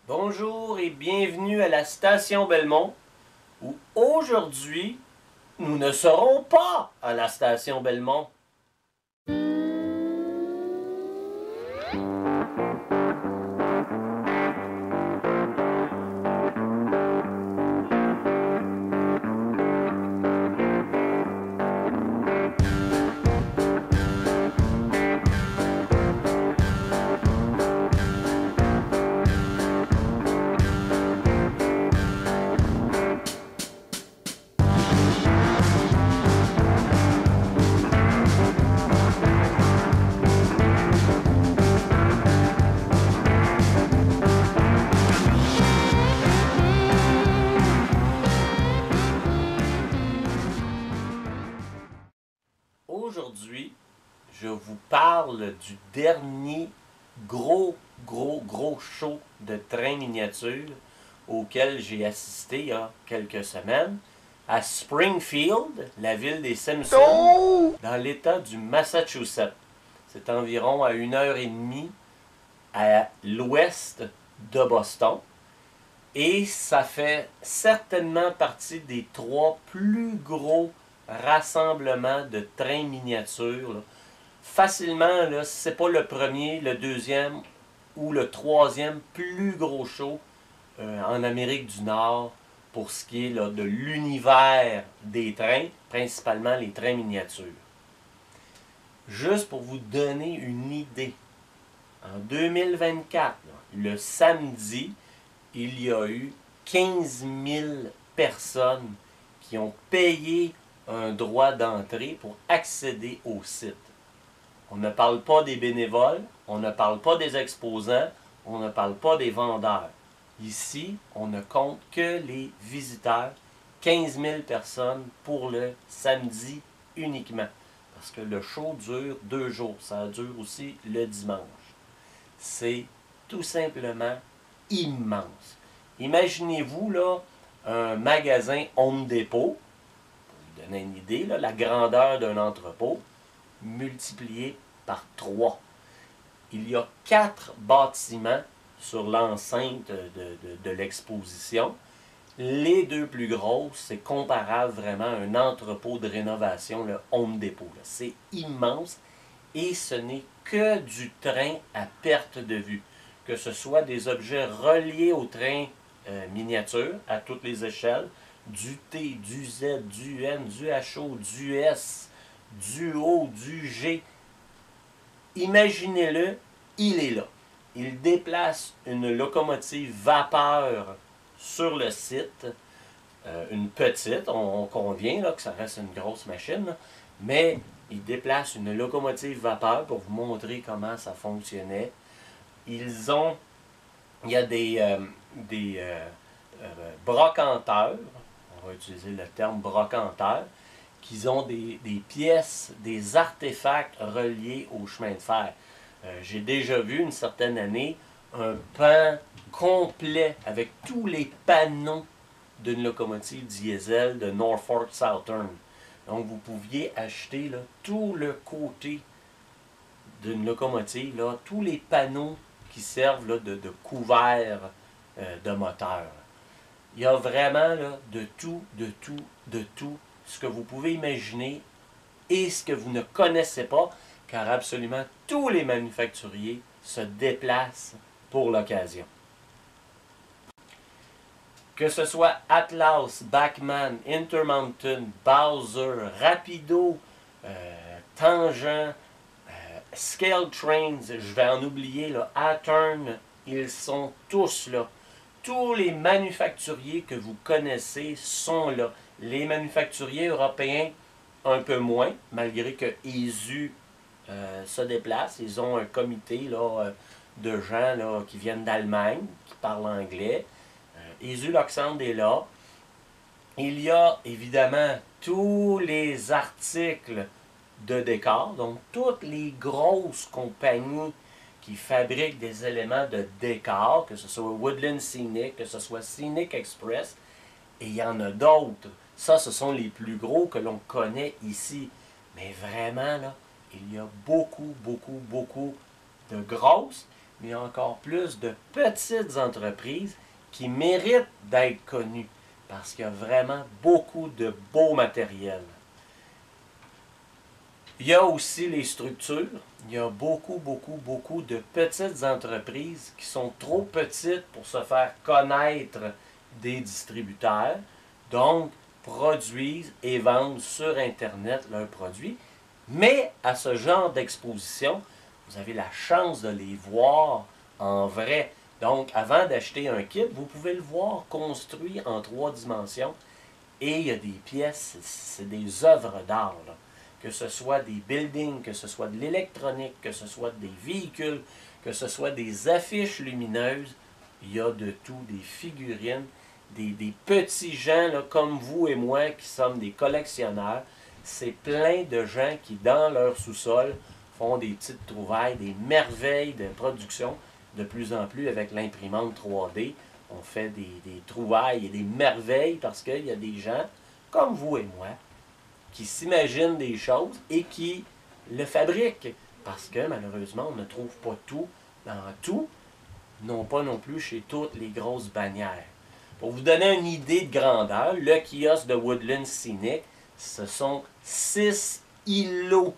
Bonjour et bienvenue à la station Belmont, où aujourd'hui, nous ne serons pas à la station Belmont. Aujourd'hui, je vous parle du dernier gros show de train miniature auquel j'ai assisté il y a quelques semaines à Springfield, la ville des Simpsons, dans l'État du Massachusetts. C'est environ à 1h30 à l'ouest de Boston. Et ça fait certainement partie des 3 plus gros rassemblements de trains miniatures. Là. Facilement, là, si ce n'est pas le premier, le deuxième ou le troisième plus gros show en Amérique du Nord pour ce qui est là, de l'univers des trains, principalement les trains miniatures. Juste pour vous donner une idée, en 2024, là, le samedi, il y a eu 15 000 personnes qui ont payé un droit d'entrée pour accéder au site. On ne parle pas des bénévoles, on ne parle pas des exposants, on ne parle pas des vendeurs. Ici, on ne compte que les visiteurs, 15 000 personnes pour le samedi uniquement. Parce que le show dure 2 jours, ça dure aussi le dimanche. C'est tout simplement immense. Imaginez-vous là, un magasin Home Depot, pour vous donner une idée, là, la grandeur d'un entrepôt, multiplié par 3. Il y a 4 bâtiments sur l'enceinte de l'exposition. Les 2 plus grosses, c'est comparable vraiment à un entrepôt de rénovation, le Home Depot. C'est immense et ce n'est que du train à perte de vue. Que ce soit des objets reliés au train miniature à toutes les échelles, du T, du Z, du N, du HO, du S, du O, du G. Imaginez-le, il est là. Il déplace une locomotive vapeur sur le site, une petite, on convient là, que ça reste une grosse machine, là, mais il déplace une locomotive vapeur pour vous montrer comment ça fonctionnait. Il y a des brocanteurs, on va utiliser le terme brocanteur, qui ont des pièces, des artefacts reliés au chemin de fer. J'ai déjà vu une certaine année un pan complet avec tous les panneaux d'une locomotive diesel de Norfolk Southern. Donc vous pouviez acheter là, tout le côté d'une locomotive, là, tous les panneaux qui servent là, de couvert de moteur. Il y a vraiment là, de tout, ce que vous pouvez imaginer et ce que vous ne connaissez pas, car absolument tous les manufacturiers se déplacent pour l'occasion. Que ce soit Atlas, Bachmann, Intermountain, Bowser, Rapido, Tangent, Scale Trains, je vais en oublier, là, Athearn, ils sont tous là. Tous les manufacturiers que vous connaissez sont là. Les manufacturiers européens, un peu moins, malgré que ISU se déplace. Ils ont un comité là, de gens là, qui viennent d'Allemagne, qui parlent anglais. ISU Luxembourg est là. Il y a évidemment tous les articles de décor, donc toutes les grosses compagnies qui fabriquent des éléments de décor, que ce soit Woodland Scenic, que ce soit Scenic Express, et il y en a d'autres. Ça, ce sont les plus gros que l'on connaît ici. Mais vraiment, là, il y a beaucoup de grosses. mais il y a encore plus de petites entreprises qui méritent d'être connues parce qu'il y a vraiment beaucoup de beau matériel. Il y a aussi les structures. Il y a beaucoup de petites entreprises qui sont trop petites pour se faire connaître des distributeurs. Donc, produisent et vendent sur Internet leurs produits. Mais à ce genre d'exposition, vous avez la chance de les voir en vrai. Donc, avant d'acheter un kit, vous pouvez le voir construit en 3 dimensions. Et il y a des pièces, c'est des œuvres d'art, là. Que ce soit des buildings, que ce soit de l'électronique, que ce soit des véhicules, que ce soit des affiches lumineuses, il y a de tout, des figurines, des petits gens là, comme vous et moi qui sommes des collectionneurs. C'est plein de gens qui, dans leur sous-sol, font des petites trouvailles, des merveilles de production. De plus en plus, avec l'imprimante 3D, on fait des trouvailles et des merveilles parce qu'il y a des gens, comme vous et moi, qui s'imaginent des choses et qui le fabriquent. Parce que malheureusement, on ne trouve pas tout dans tout, non pas non plus chez toutes les grosses bannières. Pour vous donner une idée de grandeur, le kiosque de Woodland Scenic, ce sont 6 îlots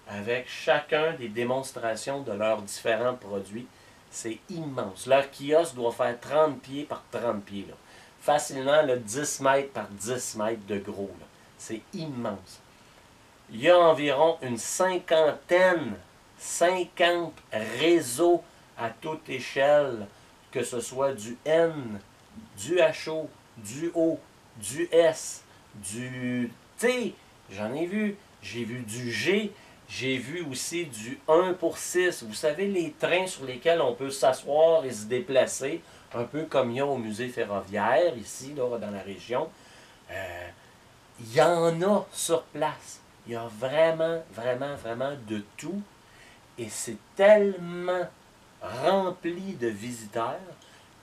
avec chacun des démonstrations de leurs différents produits. C'est immense. Leur kiosque doit faire 30 pieds par 30 pieds. Là. Facilement là, 10 mètres par 10 mètres de gros. Là. C'est immense. Il y a environ une 50 réseaux à toute échelle, que ce soit du N, du HO, du O, du S, du T, j'en ai vu. J'ai vu du G, j'ai vu aussi du 1 pour 6. Vous savez, les trains sur lesquels on peut s'asseoir et se déplacer, un peu comme il y a au musée ferroviaire, ici, là, dans la région. Il y en a sur place. Il y a vraiment de tout. Et c'est tellement rempli de visiteurs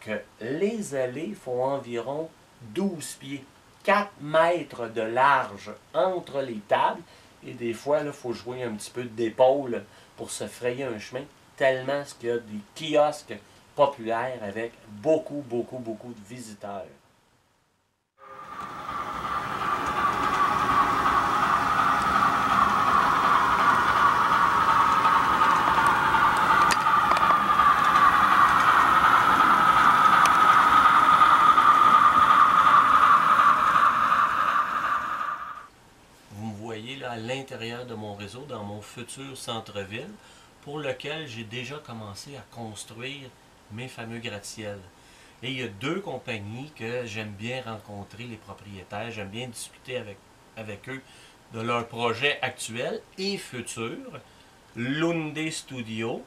que les allées font environ 12 pieds. 4 mètres de large entre les tables. Et des fois, il faut jouer un petit peu d'épaule pour se frayer un chemin. Tellement qu'il y a des kiosques populaires avec beaucoup de visiteurs. À l'intérieur de mon réseau, dans mon futur centre-ville, pour lequel j'ai déjà commencé à construire mes fameux gratte-ciels. Et il y a 2 compagnies que j'aime bien rencontrer, les propriétaires, j'aime bien discuter avec eux de leurs projets actuels et futurs. Lunde Studio,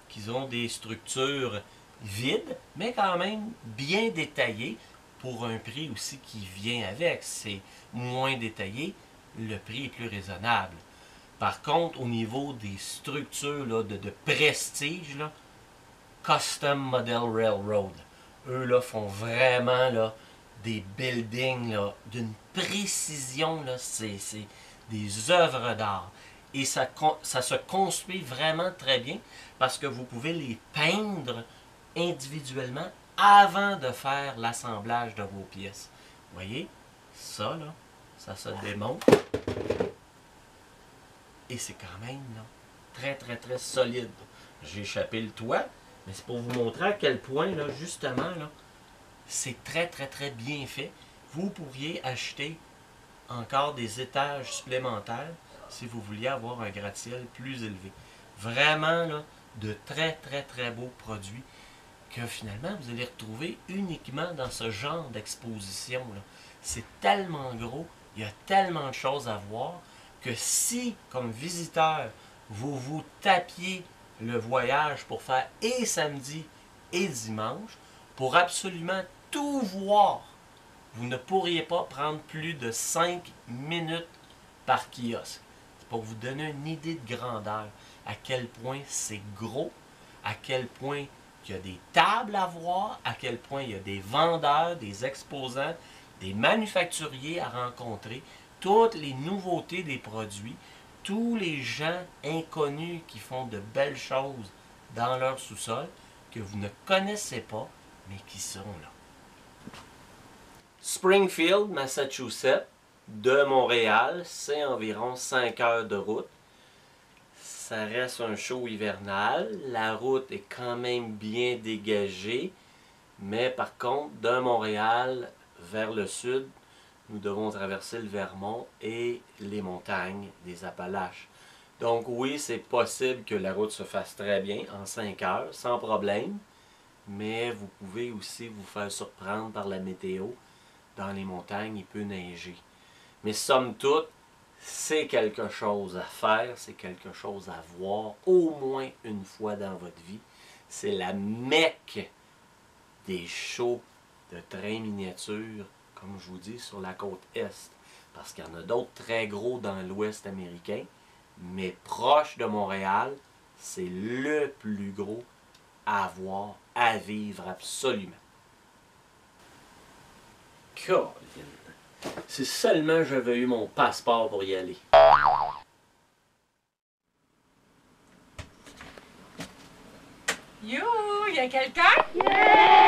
qui ont des structures vides, mais quand même bien détaillées, pour un prix aussi qui vient avec. C'est moins détaillé, le prix est plus raisonnable. Par contre, au niveau des structures là, de prestige, là, Custom Model Railroad, eux là, font vraiment là, des buildings d'une précision, c'est des œuvres d'art. Et ça se construit vraiment très bien parce que vous pouvez les peindre individuellement avant de faire l'assemblage de vos pièces. Vous voyez, ça là, ça se démonte. Et c'est quand même là, très solide. J'ai échappé le toit, mais c'est pour vous montrer à quel point, là, justement, là, c'est très bien fait. Vous pourriez acheter encore des étages supplémentaires si vous vouliez avoir un gratte-ciel plus élevé. Vraiment, là, de très beaux produits que finalement, vous allez retrouver uniquement dans ce genre d'exposition. C'est tellement gros, il y a tellement de choses à voir, que si, comme visiteur, vous tapiez le voyage pour faire et samedi et dimanche, pour absolument tout voir, vous ne pourriez pas prendre plus de 5 minutes par kiosque. C'est pour vous donner une idée de grandeur, à quel point c'est gros, à quel point il y a des tables à voir, à quel point il y a des vendeurs, des exposants, des manufacturiers à rencontrer, toutes les nouveautés des produits, tous les gens inconnus qui font de belles choses dans leur sous-sol que vous ne connaissez pas, mais qui sont là. Springfield, Massachusetts, de Montréal, c'est environ 5 heures de route. Ça reste un show hivernal. La route est quand même bien dégagée. Mais par contre, de Montréal vers le sud, nous devons traverser le Vermont et les montagnes des Appalaches. Donc oui, c'est possible que la route se fasse très bien en 5 heures, sans problème. Mais vous pouvez aussi vous faire surprendre par la météo. Dans les montagnes, il peut neiger. Mais somme toute, c'est quelque chose à faire, c'est quelque chose à voir au moins une fois dans votre vie. C'est la Mecque des shows de trains miniatures, comme je vous dis, sur la côte Est. Parce qu'il y en a d'autres très gros dans l'Ouest américain, mais proche de Montréal, c'est le plus gros à voir, à vivre absolument. Colin. Si seulement j'avais eu mon passeport pour y aller. You, y a quelqu'un? Yeah!